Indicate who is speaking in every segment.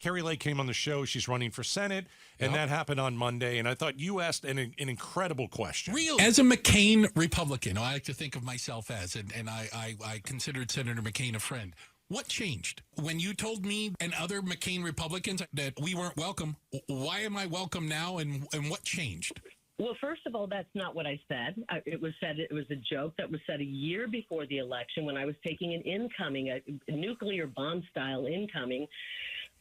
Speaker 1: Kari Lake came on the show. She's running for Senate, and that happened on Monday. And I thought you asked an incredible question.
Speaker 2: Really? As a McCain Republican, I like to think of myself as, and I considered Senator McCain a friend. What changed? When you told me and other McCain Republicans that we weren't welcome, why am I welcome now, and what changed?
Speaker 3: Well, first of all, that's not what I said. It was a joke that was said a year before the election when I was taking a nuclear bomb-style incoming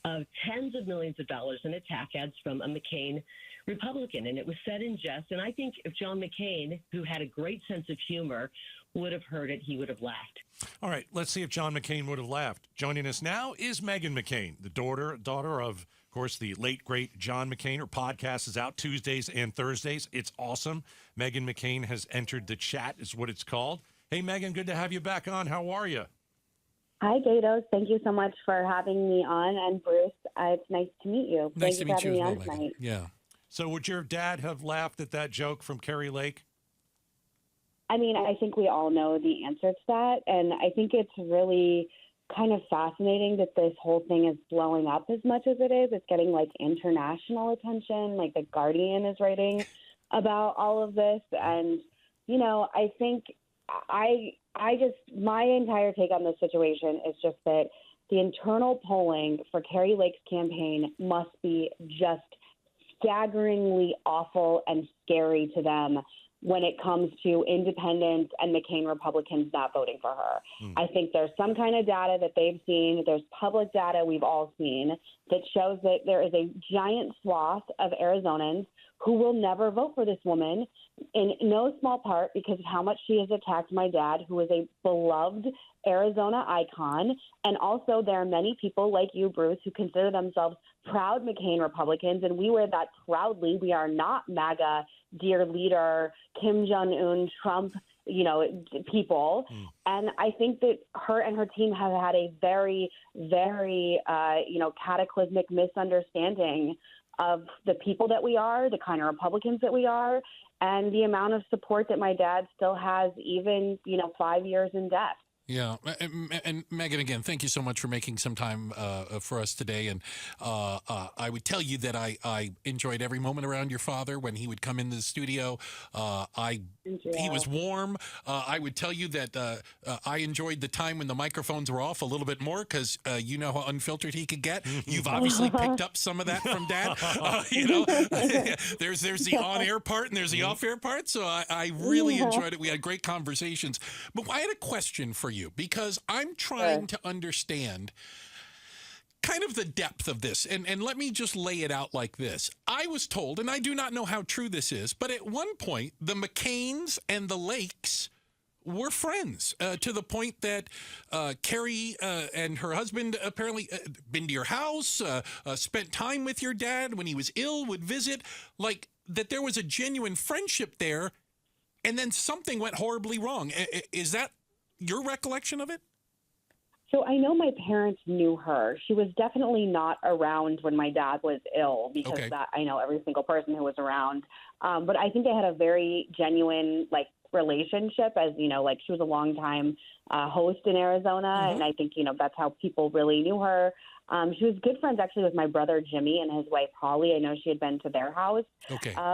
Speaker 3: of tens of millions of dollars in attack ads from a McCain Republican. And it was said in jest. And I think if John McCain, who had a great sense of humor, would have heard it, he would have laughed.
Speaker 1: All right, let's see if John McCain would have laughed. Joining us now is Meghan McCain, the daughter of course, the late, great John McCain. Her podcast is out Tuesdays and Thursdays. It's awesome. Meghan McCain has entered the chat, is what it's called. Hey, Meghan, good to have you back on. How are you?
Speaker 4: Hi, Gaydos. Thank you so much for having me on. And Bruce, it's nice to meet you.
Speaker 2: Nice to meet you as well,
Speaker 4: Meghan.
Speaker 2: Meghan. Yeah.
Speaker 1: So would your dad have laughed at that joke from Kari Lake?
Speaker 4: I mean, I think we all know the answer to that. And I think it's really kind of fascinating that this whole thing is blowing up as much as it is. It's getting like international attention. Like The Guardian is writing about all of this. And, you know, I think my entire take on this situation is just that the internal polling for Kari Lake's campaign must be just staggeringly awful and scary to them when it comes to independents and McCain Republicans not voting for her. I think there's some kind of data that they've seen. There's public data we've all seen that shows that there is a giant swath of Arizonans who will never vote for this woman, in no small part because of how much she has attacked my dad, who is a beloved Arizona icon. And also there are many people like you, Bruce, who consider themselves proud McCain Republicans, and we wear that proudly. We are not MAGA, dear leader, Kim Jong-un, Trump, people. And I think that her and her team have had a very, very, cataclysmic misunderstanding of the people that we are, the kind of Republicans that we are, and the amount of support that my dad still has, even, 5 years in death.
Speaker 2: Yeah. And Meghan, again, thank you so much for making some time for us today. And I would tell you that I enjoyed every moment around your father when he would come into the studio. He was warm. I would tell you that I enjoyed the time when the microphones were off a little bit more because you know how unfiltered he could get. You've obviously picked up some of that from Dad. There's the on-air part and there's the off-air part. So I really enjoyed it. We had great conversations. But I had a question for you because I'm trying to understand kind of the depth of this. And let me just lay it out like this. I was told, and I do not know how true this is, but at one point, the McCains and the Lakes were friends to the point that Kari and her husband apparently been to your house, spent time with your dad when he was ill, would visit, like that there was a genuine friendship there, and then something went horribly wrong. Is that your recollection of it?
Speaker 4: So I know my parents knew her. She was definitely not around when my dad was ill because I know every single person who was around. But I think they had a very genuine, relationship as, she was a longtime host in Arizona. And I think, that's how people really knew her. She was good friends actually with my brother Jimmy and his wife Holly. I know she had been to their house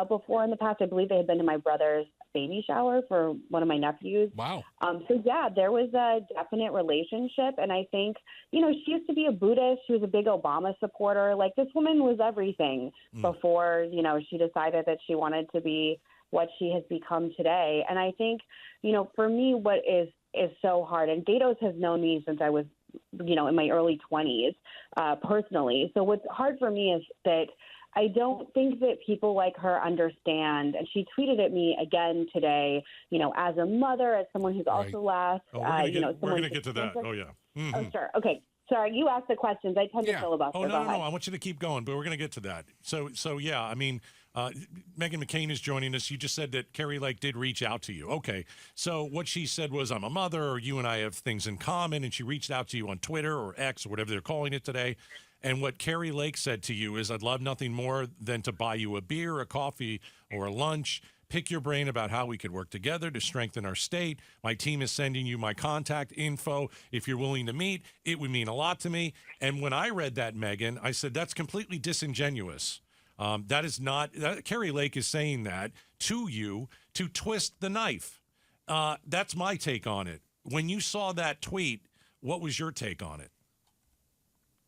Speaker 4: before in the past. I believe they had been to my brother's baby shower for one of my nephews.
Speaker 2: Wow.
Speaker 4: So yeah, there was a definite relationship. And I think, she used to be a Buddhist. She was a big Obama supporter. Like, this woman was everything before, she decided that she wanted to be what she has become today. And I think, for me, what is so hard, and Gaydos has known me since I was, in my early 20s, personally. So what's hard for me is that I don't think that people like her understand. And she tweeted at me again today, as a mother, as someone who's also lost.
Speaker 1: Oh, we're going to get to that. Oh, yeah. Mm-hmm.
Speaker 4: Oh, sure. Okay. Sorry, you asked the questions. I tend to filibuster.
Speaker 1: Oh, no. I want you to keep going, but we're going to get to that. So yeah, I mean, Meghan McCain is joining us. You just said that Kari Lake did reach out to you. Okay. So what she said was, I'm a mother, or you and I have things in common, and she reached out to you on Twitter or X or whatever they're calling it today. And what Kari Lake said to you is, I'd love nothing more than to buy you a beer, a coffee, or a lunch, pick your brain about how we could work together to strengthen our state. My team is sending you my contact info. If you're willing to meet, it would mean a lot to me. And when I read that, Meghan, I said, that's completely disingenuous. That is not, Kari Lake is saying that to you to twist the knife. That's my take on it. When you saw that tweet, what was your take on it?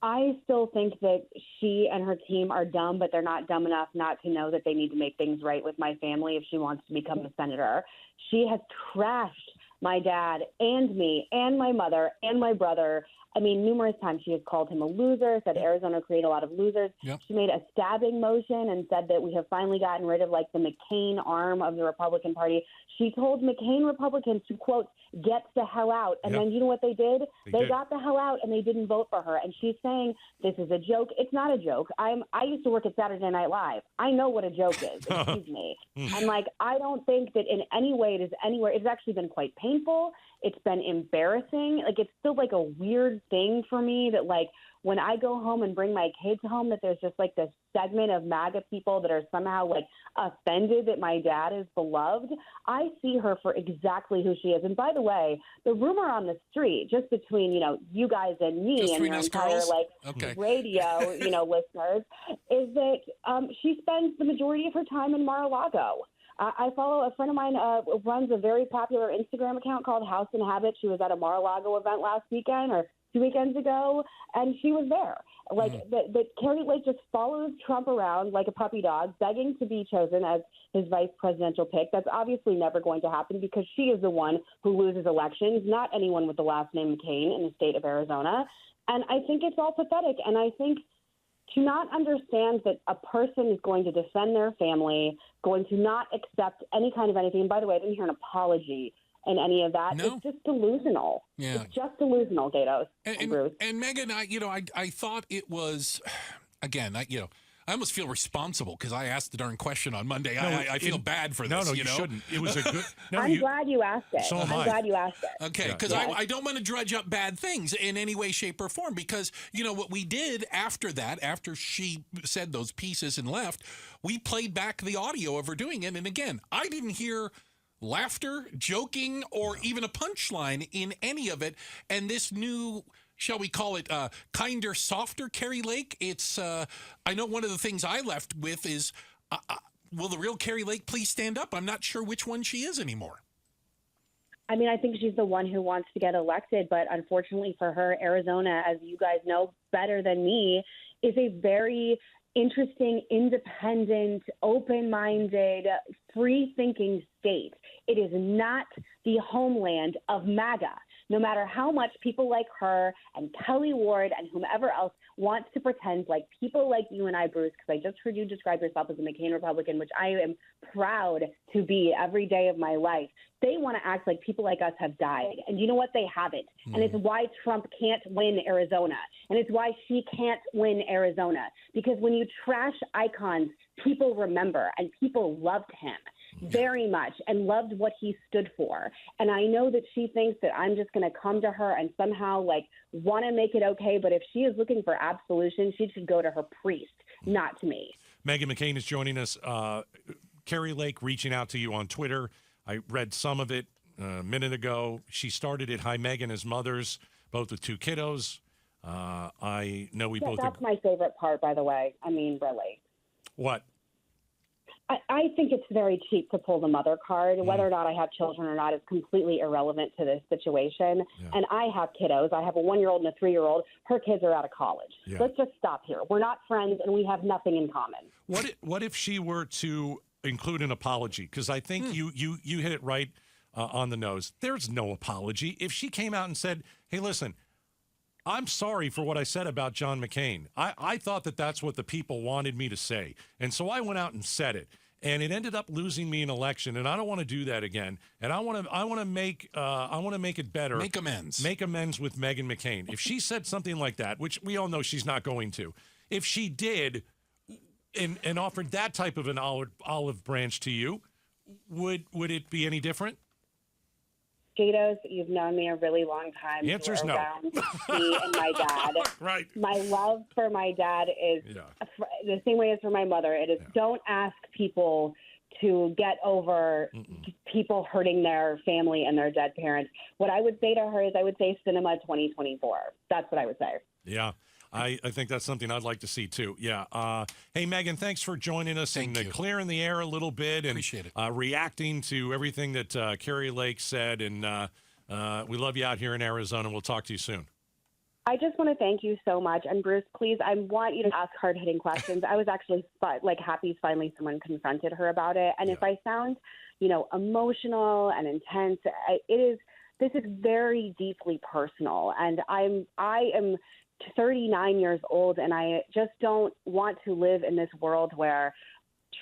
Speaker 4: I still think that she and her team are dumb, but they're not dumb enough not to know that they need to make things right with my family if she wants to become a senator. She has trashed my dad and me and my mother and my brother. I mean, numerous times she has called him a loser, said Arizona created a lot of losers.
Speaker 2: Yep.
Speaker 4: She made a stabbing motion and said that we have finally gotten rid of, like, the McCain arm of the Republican Party. She told McCain Republicans to, quote, get the hell out. And then you know what they did? They got the hell out and they didn't vote for her. And she's saying this is a joke. It's not a joke. I used to work at Saturday Night Live. I know what a joke is. Excuse me. And, like, I don't think that in any way it is anywhere. It's actually been quite painful. It's been embarrassing. Like, it's still, like, a weird thing for me that, like, when I go home and bring my kids home, that there's just, like, this segment of MAGA people that are somehow, like, offended that my dad is beloved. I see her for exactly who she is. And by the way, the rumor on the street, just between, you know, you guys and me
Speaker 2: Just
Speaker 4: and your entire,
Speaker 2: girls?
Speaker 4: like,
Speaker 2: Okay.
Speaker 4: radio, you know, listeners, is that she spends the majority of her time in Mar-a-Lago. I follow a friend of mine runs a very popular Instagram account called House and Habit. She was at a Mar-a-Lago event last weekend or 2 weekends ago, and she was there. Like, that Kari Lake just follows Trump around like a puppy dog, begging to be chosen as his vice presidential pick. That's obviously never going to happen because she is the one who loses elections, not anyone with the last name McCain in the state of Arizona. And I think it's all pathetic. And I think to not understand that a person is going to defend their family, going to not accept any kind of anything. And by the way, I didn't hear an apology in any of that.
Speaker 2: No.
Speaker 4: It's just delusional.
Speaker 2: Yeah.
Speaker 4: It's just delusional, Gaydos and Bruce.
Speaker 2: And Meghan, I thought it was, again, I almost feel responsible because I asked the darn question on Monday. I feel bad for this.
Speaker 1: No, you shouldn't. It was a good. No,
Speaker 4: I'm glad you asked it.
Speaker 1: So am I.
Speaker 4: I'm glad you asked it.
Speaker 2: Okay, because I don't want to drudge up bad things in any way, shape, or form because, you know, what we did after that, after she said those pieces and left, we played back the audio of her doing it. And again, I didn't hear laughter, joking, or even a punchline in any of it. And this new, shall we call it, kinder, softer Kari Lake, it's, I know one of the things I left with is, will the real Kari Lake please stand up? I'm not sure which one she is anymore.
Speaker 4: I mean, I think she's the one who wants to get elected, but unfortunately for her, Arizona, as you guys know better than me, is a very interesting, independent, open-minded, free-thinking state. It is not the homeland of MAGA. No matter how much people like her and Kelly Ward and whomever else wants to pretend like people like you and I, Bruce, because I just heard you describe yourself as a McCain Republican, which I am proud to be every day of my life. They want to act like people like us have died. And you know what? They haven't. And it's why Trump can't win Arizona. And it's why she can't win Arizona. Because when you trash icons, people remember, and people loved him very much and loved what he stood for. And I know that she thinks that I'm just going to come to her and somehow, like, want to make it okay. But if she is looking for absolution, she should go to her priest, not to me.
Speaker 1: Meghan McCain is joining us. Kari Lake reaching out to you on Twitter. I read some of it a minute ago. She started at Hi Meghan as mothers, both with two kiddos. I know we both.
Speaker 4: That's my favorite part, by the way. I mean, really.
Speaker 1: What?
Speaker 4: I think it's very cheap to pull the mother card. Whether or not I have children or not is completely irrelevant to this situation. Yeah. And I have kiddos. I have a 1-year-old and a 3-year-old. Her kids are out of college. Yeah. Let's just stop here. We're not friends, and we have nothing in common.
Speaker 1: What if she were to include an apology? Because I think you hit it right on the nose. There's no apology. If she came out and said, hey, listen, I'm sorry for what I said about John McCain. I thought that that's what the people wanted me to say. And so I went out and said it. And it ended up losing me an election, and I don't want to do that again. And I want to make it better.
Speaker 2: Make amends.
Speaker 1: Make amends with Meghan McCain. If she said something like that, which we all know she's not going to, if she did, and offered that type of an olive branch to you, would it be any different?
Speaker 4: Gaydos, you've known me a really long time.
Speaker 1: The answer is no.
Speaker 4: Me and my dad.
Speaker 1: Right.
Speaker 4: My love for my dad is the same way as for my mother. It is don't ask people to get over people hurting their family and their dead parents. What I would say to her is I would say cinema 2024. That's what I would say.
Speaker 1: Yeah. I think that's something I'd like to see, too. Yeah. Hey, Meghan, thanks for joining us and clearing the air a little bit and
Speaker 2: Appreciate it.
Speaker 1: Reacting to everything that Kari Lake said. And we love you out here in Arizona. We'll talk to you soon.
Speaker 4: I just want to thank you so much. And Bruce, please, I want you to ask hard-hitting questions. I was actually happy finally someone confronted her about it. And if I sound, emotional and intense, this is very deeply personal. And I am 39 years old, and I just don't want to live in this world where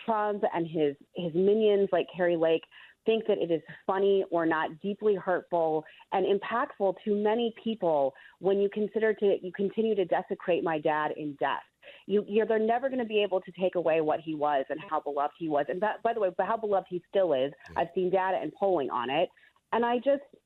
Speaker 4: Trump and his minions like Kari Lake think that it is funny or not deeply hurtful and impactful to many people when you continue to desecrate my dad in death. They're never going to be able to take away what he was and how beloved he was. And by the way, how beloved he still is. I've seen data and polling on it. And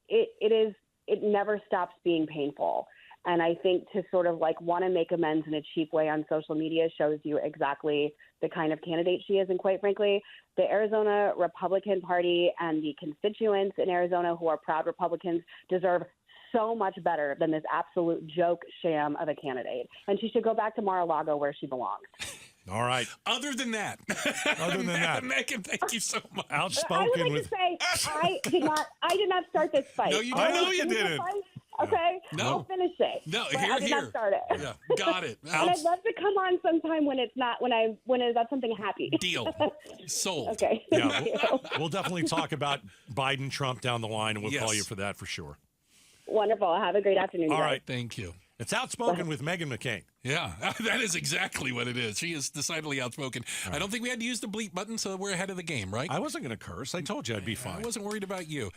Speaker 4: it never stops being painful. And I think to sort of want to make amends in a cheap way on social media shows you exactly the kind of candidate she is. And quite frankly, the Arizona Republican Party and the constituents in Arizona who are proud Republicans deserve so much better than this absolute joke sham of a candidate. And she should go back to Mar-a-Lago where she belongs.
Speaker 1: All right.
Speaker 2: Other than that, Meghan, thank you so much.
Speaker 1: Outspoken.
Speaker 4: I would like to say I did not start this fight.
Speaker 2: No, you
Speaker 1: I know you didn't.
Speaker 4: Okay,
Speaker 2: No.
Speaker 4: I'll finish it.
Speaker 2: No,
Speaker 4: but
Speaker 2: here,
Speaker 4: I did not start it.
Speaker 2: Yeah, got it.
Speaker 4: And I'd love to come on sometime when it's about something happy.
Speaker 2: Deal. Sold.
Speaker 4: Okay.
Speaker 1: Yeah, we'll definitely talk about Biden, Trump down the line, and we'll call you for that for sure.
Speaker 4: Wonderful. Have a great afternoon.
Speaker 1: All
Speaker 4: guys.
Speaker 1: right.
Speaker 2: Thank you.
Speaker 1: It's Outspoken with Meghan McCain.
Speaker 2: Yeah, that is exactly what it is. She is decidedly outspoken. Right. I don't think we had to use the bleep button, so we're ahead of the game, right?
Speaker 1: I wasn't going to curse. I told you I'd be fine.
Speaker 2: I wasn't worried about you.